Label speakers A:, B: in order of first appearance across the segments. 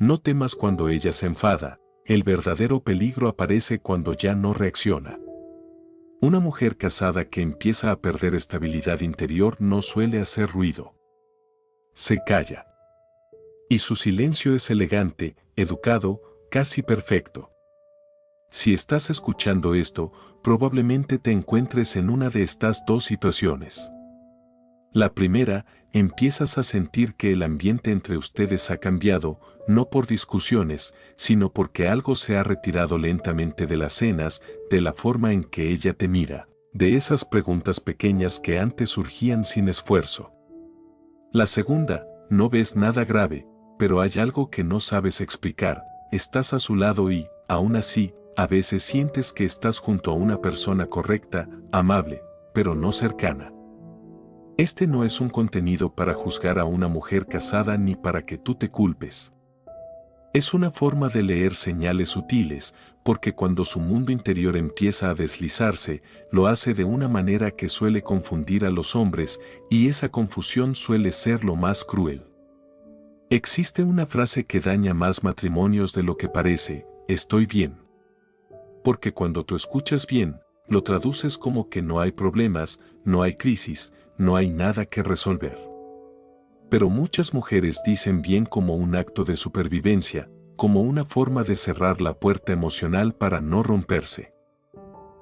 A: No temas cuando ella se enfada, el verdadero peligro aparece cuando ya no reacciona. Una mujer casada que empieza a perder estabilidad interior no suele hacer ruido. Se calla. Y su silencio es elegante, educado, casi perfecto. Si estás escuchando esto, probablemente te encuentres en una de estas dos situaciones. La primera, empiezas a sentir que el ambiente entre ustedes ha cambiado, no por discusiones, sino porque algo se ha retirado lentamente de las cenas, de la forma en que ella te mira, de esas preguntas pequeñas que antes surgían sin esfuerzo. La segunda, no ves nada grave, pero hay algo que no sabes explicar, estás a su lado y, aún así, a veces sientes que estás junto a una persona correcta, amable, pero no cercana. Este no es un contenido para juzgar a una mujer casada ni para que tú te culpes. Es una forma de leer señales sutiles, porque cuando su mundo interior empieza a deslizarse, lo hace de una manera que suele confundir a los hombres, y esa confusión suele ser lo más cruel. Existe una frase que daña más matrimonios de lo que parece: estoy bien. Porque cuando tú escuchas bien, lo traduces como que no hay problemas, no hay crisis, no hay nada que resolver. Pero muchas mujeres dicen bien como un acto de supervivencia, como una forma de cerrar la puerta emocional para no romperse.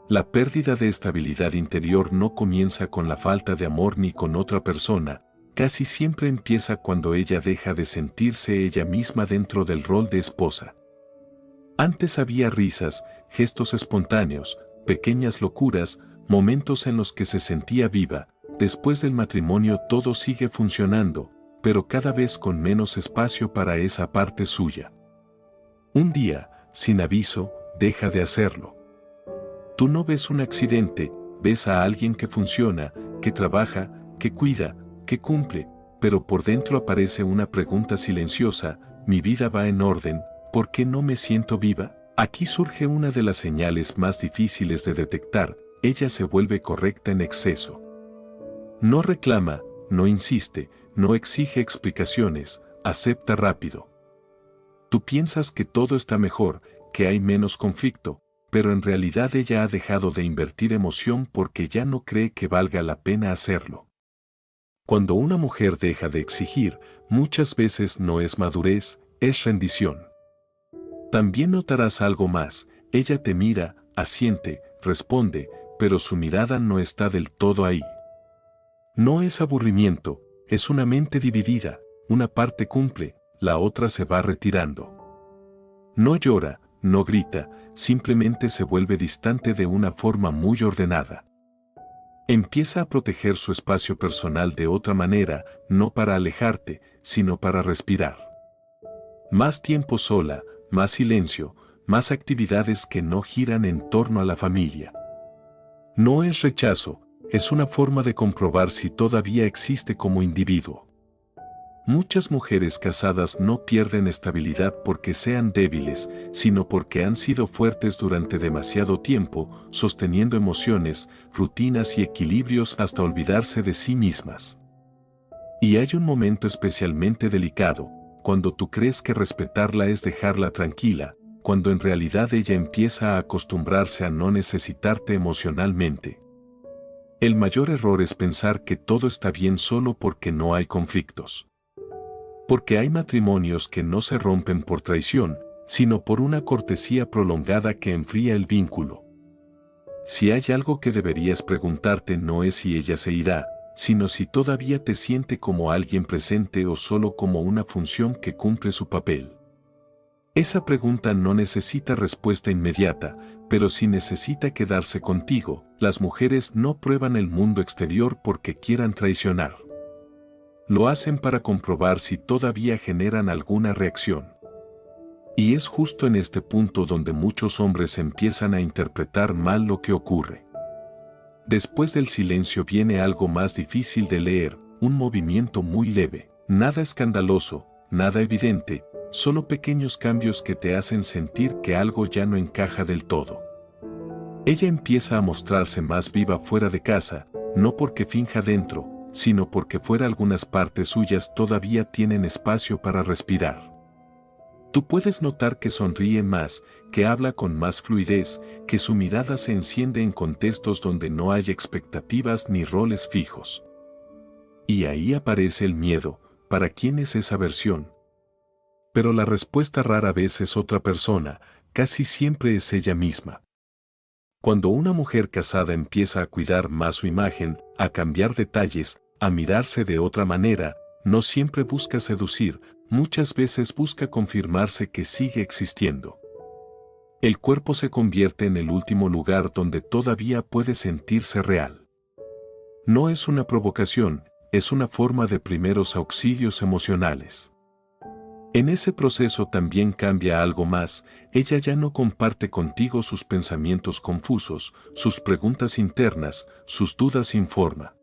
A: La pérdida de estabilidad interior no comienza con la falta de amor ni con otra persona, casi siempre empieza cuando ella deja de sentirse ella misma dentro del rol de esposa. Antes había risas, gestos espontáneos, pequeñas locuras, momentos en los que se sentía viva. Después del matrimonio todo sigue funcionando, pero cada vez con menos espacio para esa parte suya. Un día, sin aviso, deja de hacerlo. Tú no ves un accidente, ves a alguien que funciona, que trabaja, que cuida, que cumple, pero por dentro aparece una pregunta silenciosa: ¿mi vida va en orden? ¿Por qué no me siento viva? Aquí surge una de las señales más difíciles de detectar: ella se vuelve correcta en exceso. No reclama, no insiste, no exige explicaciones, acepta rápido. Tú piensas que todo está mejor, que hay menos conflicto, pero en realidad ella ha dejado de invertir emoción porque ya no cree que valga la pena hacerlo. Cuando una mujer deja de exigir, muchas veces no es madurez, es rendición. También notarás algo más: ella te mira, asiente, responde, pero su mirada no está del todo ahí. No es aburrimiento, es una mente dividida, una parte cumple, la otra se va retirando. No llora, no grita, simplemente se vuelve distante de una forma muy ordenada. Empieza a proteger su espacio personal de otra manera, no para alejarte, sino para respirar. Más tiempo sola, más silencio, más actividades que no giran en torno a la familia. No es rechazo, es una forma de comprobar si todavía existe como individuo. Muchas mujeres casadas no pierden estabilidad porque sean débiles, sino porque han sido fuertes durante demasiado tiempo, sosteniendo emociones, rutinas y equilibrios hasta olvidarse de sí mismas. Y hay un momento especialmente delicado, cuando tú crees que respetarla es dejarla tranquila, cuando en realidad ella empieza a acostumbrarse a no necesitarte emocionalmente. El mayor error es pensar que todo está bien solo porque no hay conflictos. Porque hay matrimonios que no se rompen por traición, sino por una cortesía prolongada que enfría el vínculo. Si hay algo que deberías preguntarte no es si ella se irá, sino si todavía te siente como alguien presente o solo como una función que cumple su papel. Esa pregunta no necesita respuesta inmediata, pero sí necesita quedarse contigo. Las mujeres no prueban el mundo exterior porque quieran traicionar. Lo hacen para comprobar si todavía generan alguna reacción. Y es justo en este punto donde muchos hombres empiezan a interpretar mal lo que ocurre. Después del silencio viene algo más difícil de leer, un movimiento muy leve, nada escandaloso, nada evidente, solo pequeños cambios que te hacen sentir que algo ya no encaja del todo. Ella empieza a mostrarse más viva fuera de casa, no porque finja dentro, sino porque fuera algunas partes suyas todavía tienen espacio para respirar. Tú puedes notar que sonríe más, que habla con más fluidez, que su mirada se enciende en contextos donde no hay expectativas ni roles fijos. Y ahí aparece el miedo. ¿Para quién es esa versión? Pero la respuesta rara vez es otra persona, casi siempre es ella misma. Cuando una mujer casada empieza a cuidar más su imagen, a cambiar detalles, a mirarse de otra manera, no siempre busca seducir, muchas veces busca confirmarse que sigue existiendo. El cuerpo se convierte en el último lugar donde todavía puede sentirse real. No es una provocación, es una forma de primeros auxilios emocionales. En ese proceso también cambia algo más, ella ya no comparte contigo sus pensamientos confusos, sus preguntas internas, sus dudas sin forma.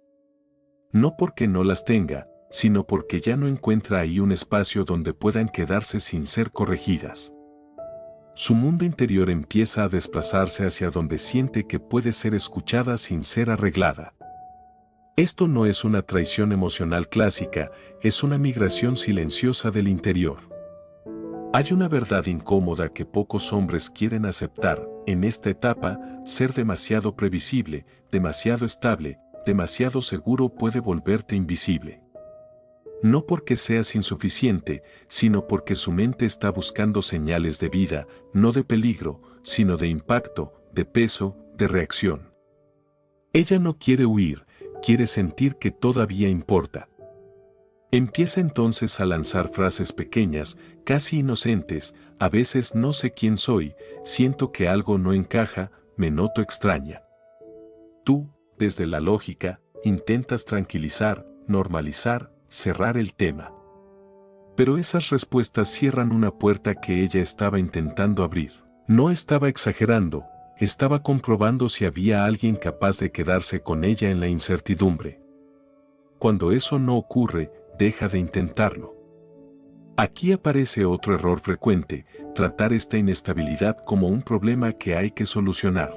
A: No porque no las tenga, sino porque ya no encuentra ahí un espacio donde puedan quedarse sin ser corregidas. Su mundo interior empieza a desplazarse hacia donde siente que puede ser escuchada sin ser arreglada. Esto no es una traición emocional clásica, es una migración silenciosa del interior. Hay una verdad incómoda que pocos hombres quieren aceptar. En esta etapa, ser demasiado previsible, demasiado estable, demasiado seguro puede volverte invisible. No porque seas insuficiente, sino porque su mente está buscando señales de vida, no de peligro, sino de impacto, de peso, de reacción. Ella no quiere huir, quiere sentir que todavía importa. Empieza entonces a lanzar frases pequeñas, casi inocentes, a veces no sé quién soy, siento que algo no encaja, me noto extraña. Tú, desde la lógica, intentas tranquilizar, normalizar, cerrar el tema. Pero esas respuestas cierran una puerta que ella estaba intentando abrir. No estaba exagerando, estaba comprobando si había alguien capaz de quedarse con ella en la incertidumbre. Cuando eso no ocurre, deja de intentarlo. Aquí aparece otro error frecuente, tratar esta inestabilidad como un problema que hay que solucionar.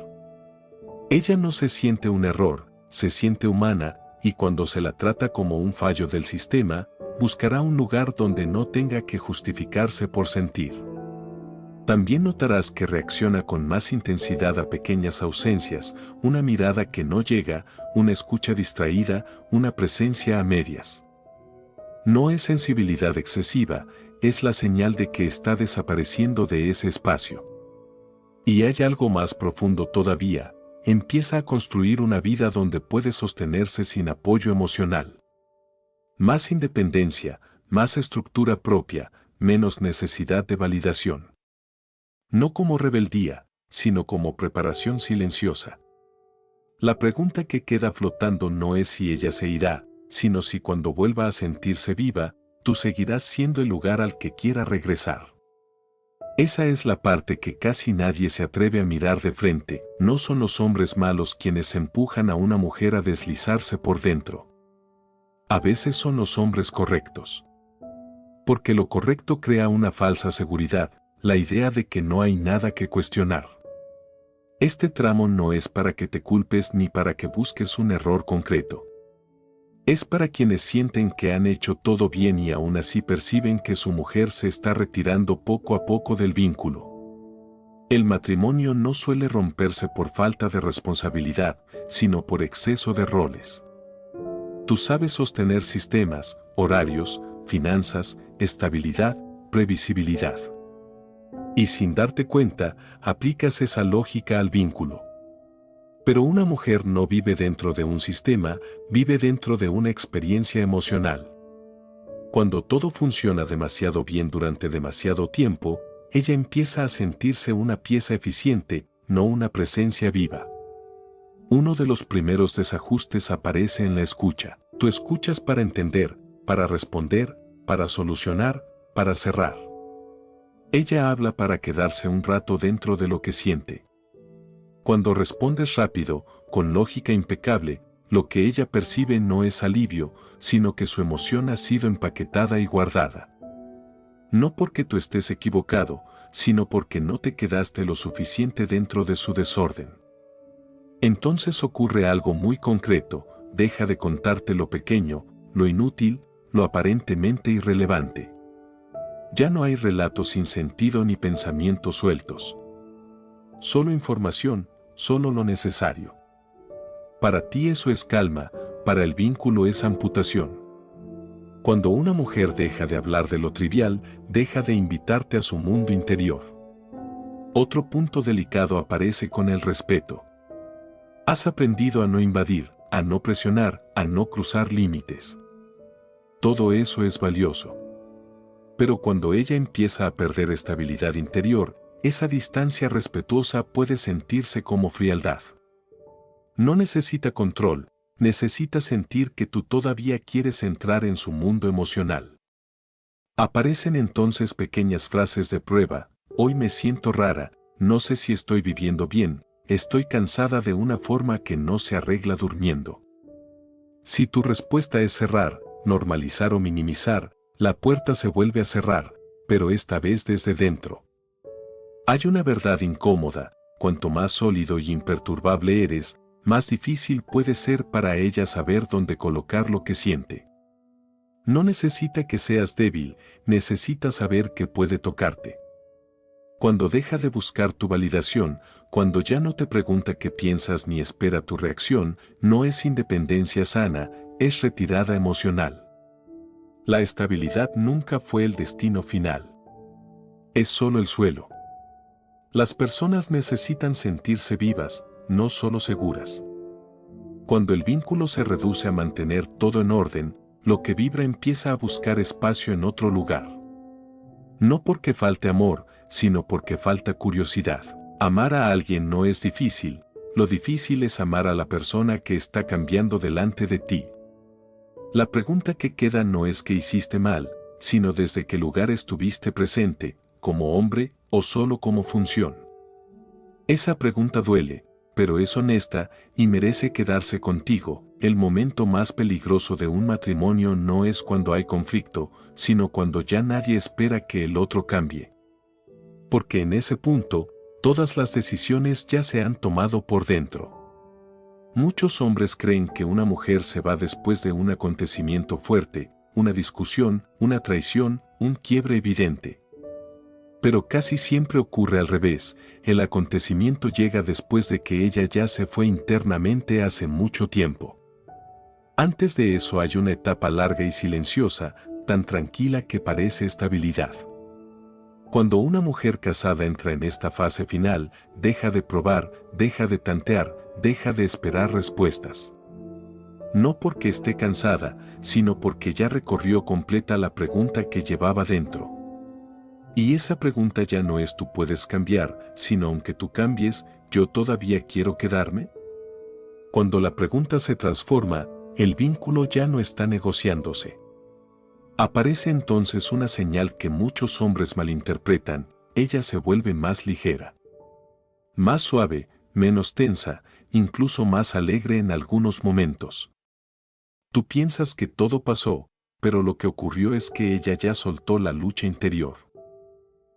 A: Ella no se siente un error, se siente humana, y cuando se la trata como un fallo del sistema, buscará un lugar donde no tenga que justificarse por sentir. También notarás que reacciona con más intensidad a pequeñas ausencias, una mirada que no llega, una escucha distraída, una presencia a medias. No es sensibilidad excesiva, es la señal de que está desapareciendo de ese espacio. Y hay algo más profundo todavía, empieza a construir una vida donde puede sostenerse sin apoyo emocional. Más independencia, más estructura propia, menos necesidad de validación. No como rebeldía, sino como preparación silenciosa. La pregunta que queda flotando no es si ella se irá, sino si cuando vuelva a sentirse viva, tú seguirás siendo el lugar al que quiera regresar. Esa es la parte que casi nadie se atreve a mirar de frente. No son los hombres malos quienes empujan a una mujer a deslizarse por dentro. A veces son los hombres correctos. Porque lo correcto crea una falsa seguridad, la idea de que no hay nada que cuestionar. Este tramo no es para que te culpes ni para que busques un error concreto. Es para quienes sienten que han hecho todo bien y aún así perciben que su mujer se está retirando poco a poco del vínculo. El matrimonio no suele romperse por falta de responsabilidad, sino por exceso de roles. Tú sabes sostener sistemas, horarios, finanzas, estabilidad, previsibilidad. Y sin darte cuenta, aplicas esa lógica al vínculo. Pero una mujer no vive dentro de un sistema, vive dentro de una experiencia emocional. Cuando todo funciona demasiado bien durante demasiado tiempo, ella empieza a sentirse una pieza eficiente, no una presencia viva. Uno de los primeros desajustes aparece en la escucha. Tú escuchas para entender, para responder, para solucionar, para cerrar. Ella habla para quedarse un rato dentro de lo que siente. Cuando respondes rápido, con lógica impecable, lo que ella percibe no es alivio, sino que su emoción ha sido empaquetada y guardada. No porque tú estés equivocado, sino porque no te quedaste lo suficiente dentro de su desorden. Entonces ocurre algo muy concreto, deja de contarte lo pequeño, lo inútil, lo aparentemente irrelevante. Ya no hay relatos sin sentido ni pensamientos sueltos. Solo información, solo lo necesario. Para ti eso es calma, para el vínculo es amputación. Cuando una mujer deja de hablar de lo trivial, deja de invitarte a su mundo interior. Otro punto delicado aparece con el respeto. Has aprendido a no invadir, a no presionar, a no cruzar límites. Todo eso es valioso. Pero cuando ella empieza a perder estabilidad interior, esa distancia respetuosa puede sentirse como frialdad. No necesita control, necesita sentir que tú todavía quieres entrar en su mundo emocional. Aparecen entonces pequeñas frases de prueba: hoy me siento rara, no sé si estoy viviendo bien, estoy cansada de una forma que no se arregla durmiendo. Si tu respuesta es cerrar, normalizar o minimizar, la puerta se vuelve a cerrar, pero esta vez desde dentro. Hay una verdad incómoda: cuanto más sólido y imperturbable eres, más difícil puede ser para ella saber dónde colocar lo que siente. No necesita que seas débil, necesita saber que puede tocarte. Cuando deja de buscar tu validación, cuando ya no te pregunta qué piensas ni espera tu reacción, no es independencia sana, es retirada emocional. La estabilidad nunca fue el destino final. Es solo el suelo. Las personas necesitan sentirse vivas, no solo seguras. Cuando el vínculo se reduce a mantener todo en orden, lo que vibra empieza a buscar espacio en otro lugar. No porque falte amor, sino porque falta curiosidad. Amar a alguien no es difícil, lo difícil es amar a la persona que está cambiando delante de ti. La pregunta que queda no es qué hiciste mal, sino desde qué lugar estuviste presente, como hombre o solo como función. Esa pregunta duele, pero es honesta y merece quedarse contigo. El momento más peligroso de un matrimonio no es cuando hay conflicto, sino cuando ya nadie espera que el otro cambie. Porque en ese punto, todas las decisiones ya se han tomado por dentro. Muchos hombres creen que una mujer se va después de un acontecimiento fuerte, una discusión, una traición, un quiebre evidente. Pero casi siempre ocurre al revés: el acontecimiento llega después de que ella ya se fue internamente hace mucho tiempo. Antes de eso hay una etapa larga y silenciosa, tan tranquila que parece estabilidad. Cuando una mujer casada entra en esta fase final, deja de probar, deja de tantear, deja de esperar respuestas. No porque esté cansada, sino porque ya recorrió completa la pregunta que llevaba dentro. Y esa pregunta ya no es tú puedes cambiar, sino aunque tú cambies, ¿yo todavía quiero quedarme? Cuando la pregunta se transforma, el vínculo ya no está negociándose. Aparece entonces una señal que muchos hombres malinterpretan: ella se vuelve más ligera. Más suave, menos tensa, incluso más alegre en algunos momentos. Tú piensas que todo pasó, pero lo que ocurrió es que ella ya soltó la lucha interior.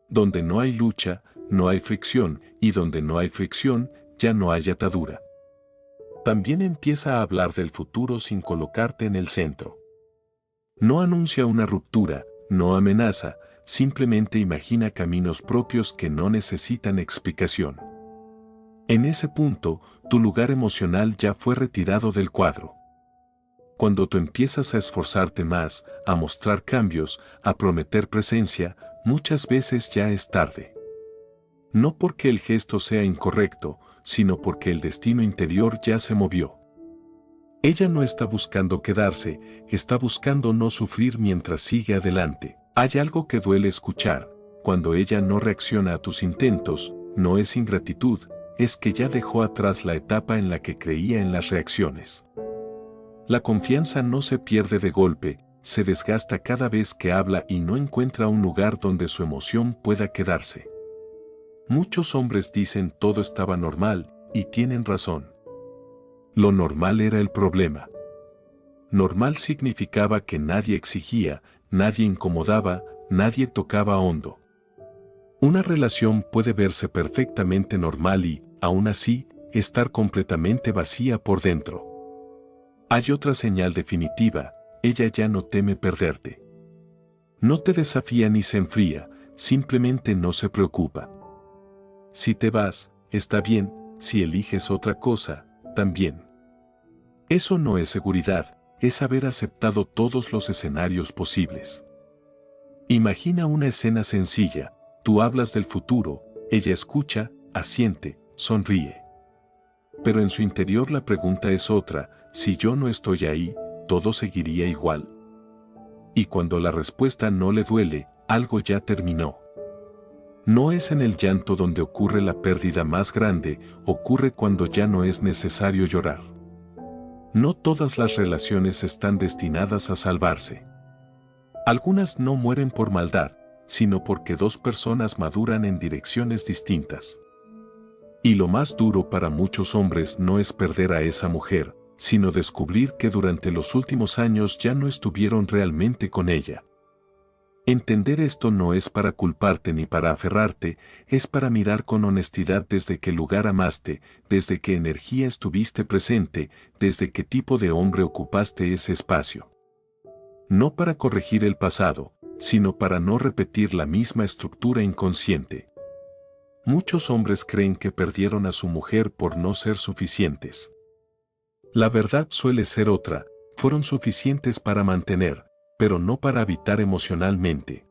A: Donde no hay lucha, no hay fricción, y donde no hay fricción, ya no hay atadura. También empieza a hablar del futuro sin colocarte en el centro. No anuncia una ruptura, no amenaza, simplemente imagina caminos propios que no necesitan explicación. En ese punto, tu lugar emocional ya fue retirado del cuadro. Cuando tú empiezas a esforzarte más, a mostrar cambios, a prometer presencia, muchas veces ya es tarde. No porque el gesto sea incorrecto, sino porque el destino interior ya se movió. Ella no está buscando quedarse, está buscando no sufrir mientras sigue adelante. Hay algo que duele escuchar: cuando ella no reacciona a tus intentos, no es ingratitud, es que ya dejó atrás la etapa en la que creía en las reacciones. La confianza no se pierde de golpe, se desgasta cada vez que habla y no encuentra un lugar donde su emoción pueda quedarse. Muchos hombres dicen todo estaba normal, y tienen razón. Lo normal era el problema. Normal significaba que nadie exigía, nadie incomodaba, nadie tocaba hondo. Una relación puede verse perfectamente normal y, aún así, estar completamente vacía por dentro. Hay otra señal definitiva: ella ya no teme perderte. No te desafía ni se enfría, simplemente no se preocupa. Si te vas, está bien, si eliges otra cosa, también. Eso no es seguridad, es haber aceptado todos los escenarios posibles. Imagina una escena sencilla, tú hablas del futuro, ella escucha, asiente, sonríe. Pero en su interior la pregunta es otra, si yo no estoy ahí, ¿todo seguiría igual? Y cuando la respuesta no le duele, algo ya terminó. No es en el llanto donde ocurre la pérdida más grande, ocurre cuando ya no es necesario llorar. No todas las relaciones están destinadas a salvarse. Algunas no mueren por maldad, sino porque dos personas maduran en direcciones distintas. Y lo más duro para muchos hombres no es perder a esa mujer, sino descubrir que durante los últimos años ya no estuvieron realmente con ella. Entender esto no es para culparte ni para aferrarte, es para mirar con honestidad desde qué lugar amaste, desde qué energía estuviste presente, desde qué tipo de hombre ocupaste ese espacio. No para corregir el pasado, sino para no repetir la misma estructura inconsciente. Muchos hombres creen que perdieron a su mujer por no ser suficientes. La verdad suele ser otra, fueron suficientes para mantener, pero no para habitar emocionalmente.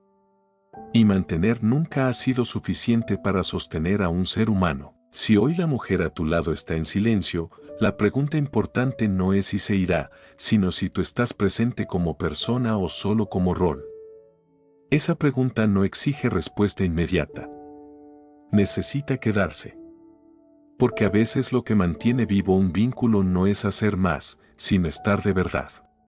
A: Y mantener nunca ha sido suficiente para sostener a un ser humano. Si hoy la mujer a tu lado está en silencio, la pregunta importante no es si se irá, sino si tú estás presente como persona o solo como rol. Esa pregunta no exige respuesta inmediata. Necesita quedarse. Porque a veces lo que mantiene vivo un vínculo no es hacer más, sino estar de verdad.